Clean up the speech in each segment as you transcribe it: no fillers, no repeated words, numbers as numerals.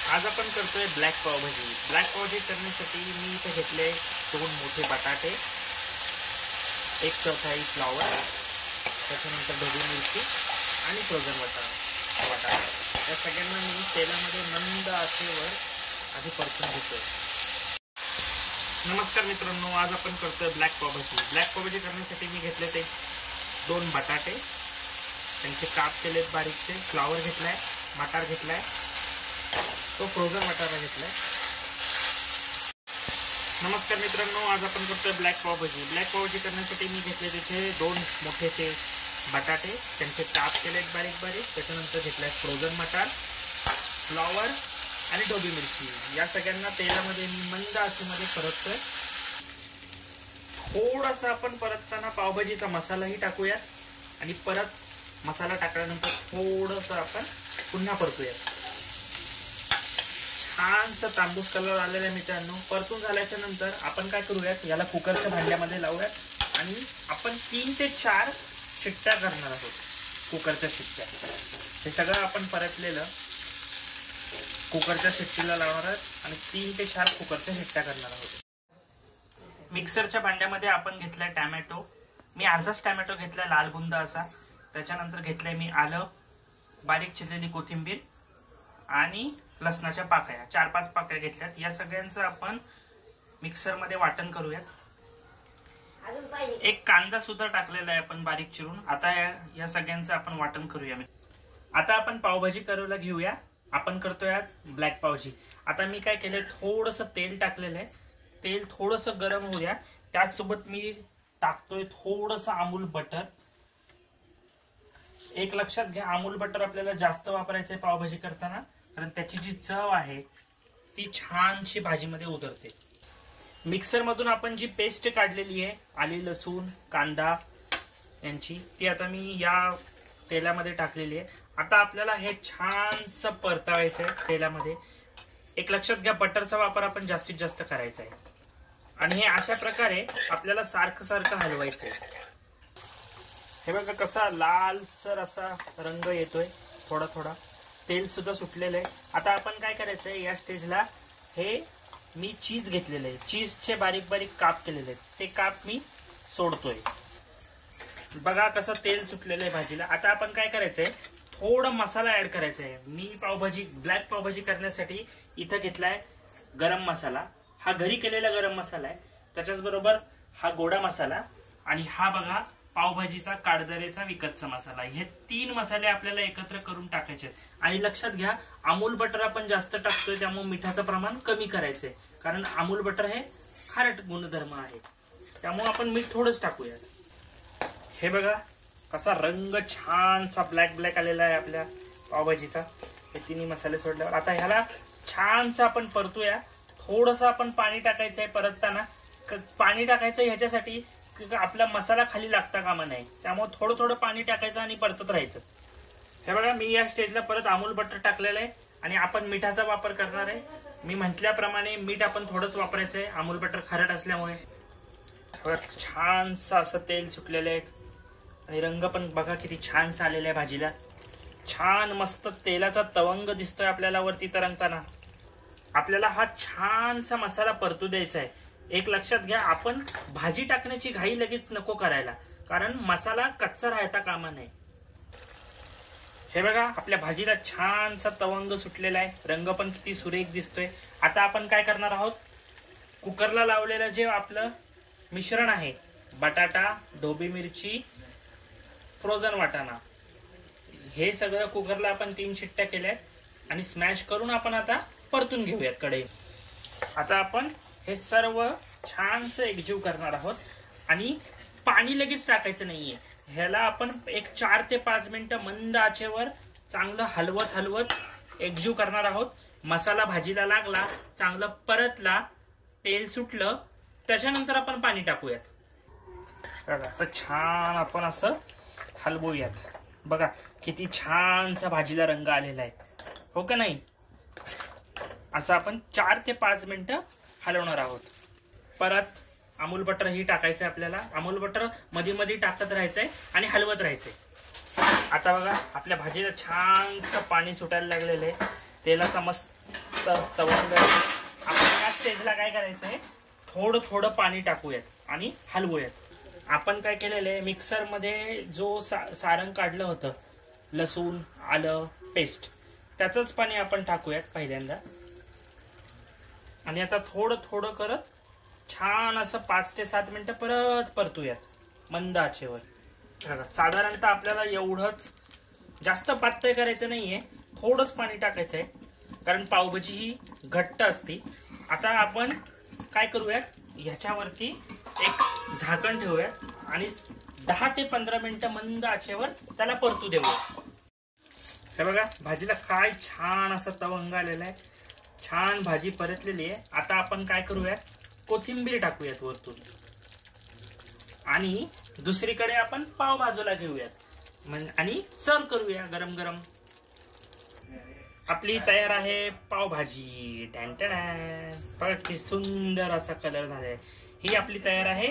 आज आपण करतोय ब्लॅक पावभाजी। ब्लॅक पावभाजी करण्यासाठी मी इथे घेतले 2 मोठे बटाटे, 1/4 फ्लॉवर, त्याच्यानंतर ढोबळी मिरची आणि फ्रोझन बटाटा। या सगळ्यांना मी तेलामध्ये मंद आचेवर आधी परतून घेतोय। नमस्कार मित्रांनो, आज आपण करतोय ब्लॅक पावभाजी। ब्लॅक पावभाजी करण्यासाठी मी घेतले ते 2 बटाटे, त्यांचे काप केलेत बारीकसे, फ्लॉवर घेतलाय, मटार घेतलाय, तो फ्रोझन बटाटा घेतलाय। नमस्कार मित्रांनो, आज आपण करतोय ब्लॅक पावभाजी। ब्लॅक पावभाजी करण्यासाठी मी घेतले तिथे 2 मोठेसे बटाटे, त्यांचे काप केलेत बारीक बारीक, त्याच्यानंतर घेतलाय फ्रोझन मटार, फ्लॉवर आणि ढोबळी मिरची। या सगळ्यांना तेलामध्ये मी मंद आचेमध्ये परततोय। थोडासा आपण परतताना पावभाजीचा मसालाही टाकूयात आणि परत मसाला टाकल्यानंतर थोडंसं आपण पुन्हा परतूयात। छानसा तांबूस कलर आलेला आहे मित्रांनो। परतून झाल्याच्या नंतर आपण काय करूयात, याला कुकरच्या भांड्यामध्ये लावूयात आणि आपण 3 ते 4 शिट्ट्या करणार आहोत। कुकरच्या शिट्ट्या हे सगळं आपण परतलेलं कुकरच्या शिट्टीला लावणार आहोत आणि 3 ते 4 कुकरच्या शिट्ट्या करणार आहोत। मिक्सरच्या भांड्यामध्ये आपण घेतलाय टोमॅटो, मी अर्धाच टोमॅटो घेतलाय लाल बुंद असा, त्याच्यानंतर घेतलंय मी आलं, बारीक चिरलेली कोथिंबीर आणि लसणाच्या पाकळ्या, 4-5 पाकळ्या घेतल्यात। या सगळ्यांचं आपण मिक्सर मध्ये वाटण करूयात। एक कांदा सुद्धा टाकलेला आहे आपण बारीक चिरून। आता या सगळ्यांचं आपण वाटण करूया। आता आपण पावभाजी करायला घेऊया। आपण करतोय आज ब्लॅक पावभाजी। आता मी काय केलंय, थोडंसं तेल टाकलेलं आहे, तेल थोडंसं गरम होऊया, त्याचसोबत मी टाकतोय थोडंसं अमूल बटर। एक लक्षात घ्या, अमूल बटर आपल्याला जास्त वापरायचं आहे पावभाजी करताना, कारण त्याची जी चव आहे ती छानशी भाजीमध्ये उतरते। मिक्सर मधून आपण जी पेस्ट काढलेली आहे आले लसूण कांदा यांची, ती आता मी या तेलामध्ये टाकलेली आहे। आता आपल्याला हे छानसं परतावायचं आहे तेलामध्ये। एक लक्षात घ्या, बटरचा वापर आपण जास्तीत जास्त करायचा आहे आणि हे अशा प्रकारे आपल्याला सारखं सारखं हलवायचं आहे। हे बघा कसा लालसर असा रंग येतोय, थोडा थोडा तेल सुद्धा सुटलेलं आहे। आता आपण काय करायचंय, या स्टेजला हे मी चीज घेतलेलं आहे, चीजचे बारीक बारीक काप केलेले आहेत, ते काप मी सोडतोय। बघा कसं तेल सुटलेलं आहे भाजीला। आता आपण काय करायचंय, थोडा मसाला ऍड करायचा आहे। मी पावभाजी ब्लॅक पावभाजी करण्यासाठी इथं घेतलाय गरम मसाला, हा घरी केलेला गरम मसाला आहे, त्याच्याच बरोबर हा गोडा मसाला आणि हा बघा पावभाजीचा काळदरेचा विकतचा मसाला। हे 3 मसाले आपल्याला एकत्र करून टाकायचे आणि लक्षात घ्या, अमूल बटर आपण जास्त टाकतोय, त्यामुळे मिठाचं प्रमाण कमी करायचंय, कारण अमूल बटर हे खारट गुणधर्म आहे, त्यामुळे आपण मीठ थोडंच टाकूया। हे बघा कसा रंग छानसा ब्लॅक ब्लॅक आलेला आहे आपल्या पावभाजीचा, हे 3 मसाले सोडल्यावर। आता ह्याला छानसा आपण परतूया। थोडंसं आपण पाणी टाकायचंय परतताना, पाणी टाकायचं ह्याच्यासाठी आपला मसाला खाली लागता कामा नये, त्यामुळे थोडं थोडं पाणी टाकायचं आणि परतत राहायचं। हे बघा मी या स्टेजला परत अमूल बटर टाकलेलं आहे आणि आपण मिठाचा वापर करणार आहे। मी म्हटल्याप्रमाणे मीठ आपण थोडंच वापरायचं आहे, अमूल बटर खारट असल्यामुळे। छानसं असं तेल सुटलेलं आहे आणि रंग पण बघा किती छानसा आलेला आहे भाजीला, छान मस्त तेलाचा तवंग दिसतोय आपल्याला वरती तरंगताना। आपल्याला हा छानसा मसाला परतू द्यायचा आहे। एक लक्षात घ्या, आपण भाजी टाकण्याची घाई लगेच नको करायला, कारण मसाला कच्चा राहता कामा नये। हे बघा आपल्या भाजीला छानसा तवंग सुटलेला आहे, रंग पण किती सुरेख दिसतोय। आता आपण काय करणार आहोत, कुकरला लावलेलं जे आपलं मिश्रण आहे, बटाटा, ढोबळी मिरची, फ्रोझन वाटाणा, हे सगळं कुकरला आपण 3 शिट्ट्या केल्या आणि स्मॅश करून आपण आता परतून घेऊयात कढई। आता आपण हे सर्व छानसं एकजीव करणार आहोत आणि पाणी लगेच टाकायचं नाहीये, ह्याला आपण एक 4 ते 5 मिनिटं मंद आचेवर चांगलं हलवत हलवत एकजीव करणार आहोत। मसाला भाजीला लागला, चांगलं परतला, तेल सुटलं, त्याच्यानंतर आपण पाणी टाकूयात। असं छान आपण असं हलवूयात। बघा किती छानसा भाजीला रंग आलेला आहे, हो का नाही? असं आपण 4 ते 5 मिनिटं हलवणार आहोत। परत अमूल बटर ही टाकायचंय आपल्याला, अमूल बटर मध्ये मध्ये टाकत राहायचंय आणि हलवत राहायचंय। आता बघा आपल्या भाजीला छानसं पाणी सुटायला लागलेलं आहे, तेलाचा मस्त मस्त तवंग. आपण या स्टेजला काय करायचंय, थोडं थोडं पाणी टाकूयात आणि हलवूयात. आपण काय केलेलं आहे, मिक्सर मध्ये जो सारण काढलं होतं, लसूण आलं पेस्ट, त्याचंच पाणी आपण टाकूयात पहिल्यांदा. आणि आता थोडं थोडं करत छान असं 5 ते 7 मिनिटं परत परतूयात मंद आचेवर. साधारणतः आपल्याला एवढंच, जास्त पातळ करायचं नाहीये, थोडंच पाणी टाकायचंय, कारण पावभाजी ही घट्ट असते. आता आपण काय करूयात, ह्याच्यावरती एक झाकण ठेवूयात आणि 10 ते 15 मिनिटं मंद आचेवर त्याला परतू देऊया. हे बघा भाजीला काय छान असा तवंग आलेला आहे, छान भाजी परतलेली आहे. आता आपण काय करूयात, कोथिंबीर टाकूयात वरतून आणि दुसरीकडे आपण पाव भाजूला घेऊयात आणि सर्व करूया गरम गरम. आपली तयार आहे पावभाजी. बघा किती सुंदर असा कलर झालाय. ही आपली तयार आहे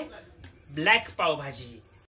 ब्लॅक पावभाजी.